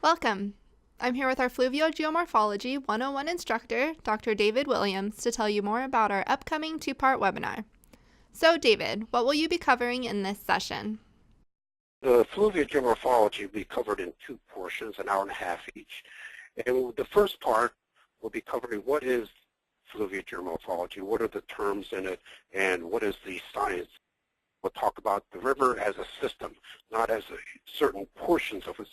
Welcome! I'm here with our Fluvial Geomorphology 101 instructor, Dr. David Williams, to tell you more about our upcoming two-part webinar. So, David, what will you be covering in this session? The Fluvial Geomorphology will be covered in two portions, an hour and a half each. And the first part will be covering what is Fluvial Geomorphology, what are the terms in it, and what is the science. We'll talk about the river as a system, not as certain portions of a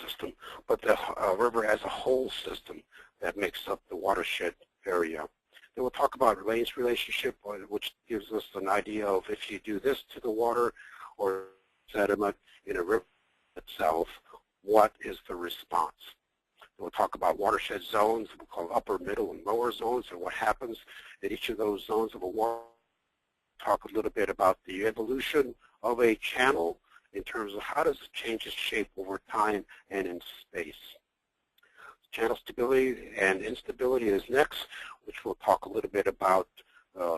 system, but the river as a whole system that makes up the watershed area. Then we'll talk about rain's relationship, which gives us an idea of if you do this to the water or sediment in a river itself, what is the response? We'll talk about watershed zones, we'll call upper, middle, and lower zones, and what happens in each of those zones of a water. Talk a little bit about the evolution of a channel in terms of how does it change its shape over time and in space. Channel stability and instability is next, which we'll talk a little bit about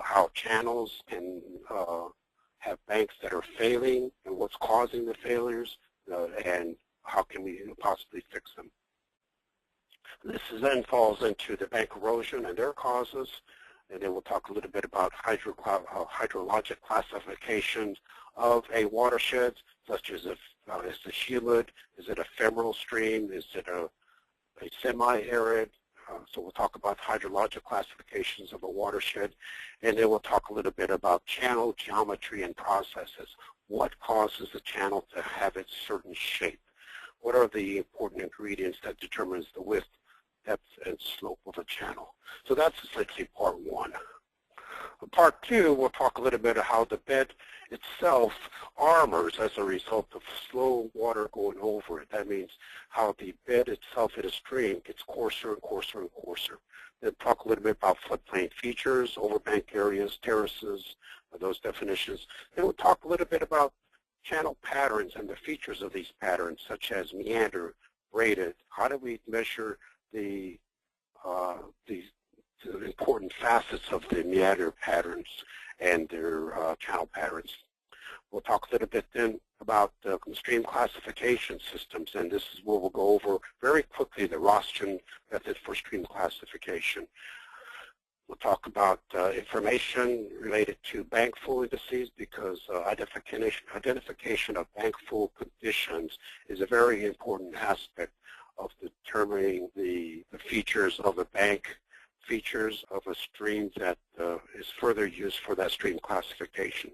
how channels can have banks that are failing and what's causing the failures and how can we possibly fix them. This then falls into the bank erosion and their causes, and then we'll talk a little bit about hydrologic classifications of a watershed, such as is it humid, is it ephemeral stream, is it a semi-arid. So we'll talk about hydrologic classifications of a watershed, and then we'll talk a little bit about channel geometry and processes. What causes a channel to have its certain shape? What are the important ingredients that determines the width, depth, and slope of a channel? So that's essentially part one. Part two, we'll talk a little bit about how the bed itself armors as a result of slow water going over it. That means how the bed itself in a stream gets coarser and coarser and coarser. Then talk a little bit about floodplain features, overbank areas, terraces, those definitions. Then we'll talk a little bit about channel patterns and the features of these patterns, such as meander, braided. How do we measure the important facets of the meander patterns and their channel patterns. We'll talk a little bit then about stream classification systems, and this is where we'll go over very quickly the Rostian method for stream classification. We'll talk about information related to bank full indices, because identification of bank full conditions is a very important aspect of determining the features of a bank, features of a stream that is further used for that stream classification.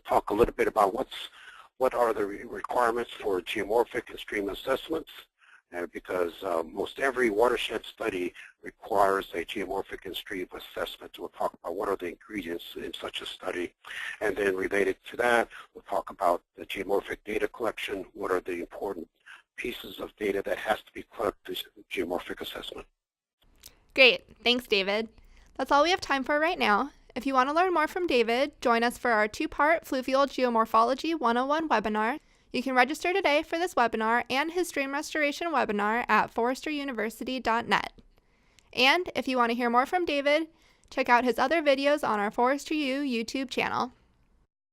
Talk a little bit about what are the requirements for geomorphic and stream assessments, because most every watershed study requires a geomorphic and stream assessment. We'll talk about what are the ingredients in such a study, and then related to that, we'll talk about the geomorphic data collection. What are the important pieces of data that has to be collected in geomorphic assessment? Great. Thanks, David. That's all we have time for right now. If you want to learn more from David, join us for our two-part Fluvial Geomorphology 101 webinar. You can register today for this webinar and his stream restoration webinar at foresteruniversity.net. And if you want to hear more from David, check out his other videos on our Forester U YouTube channel.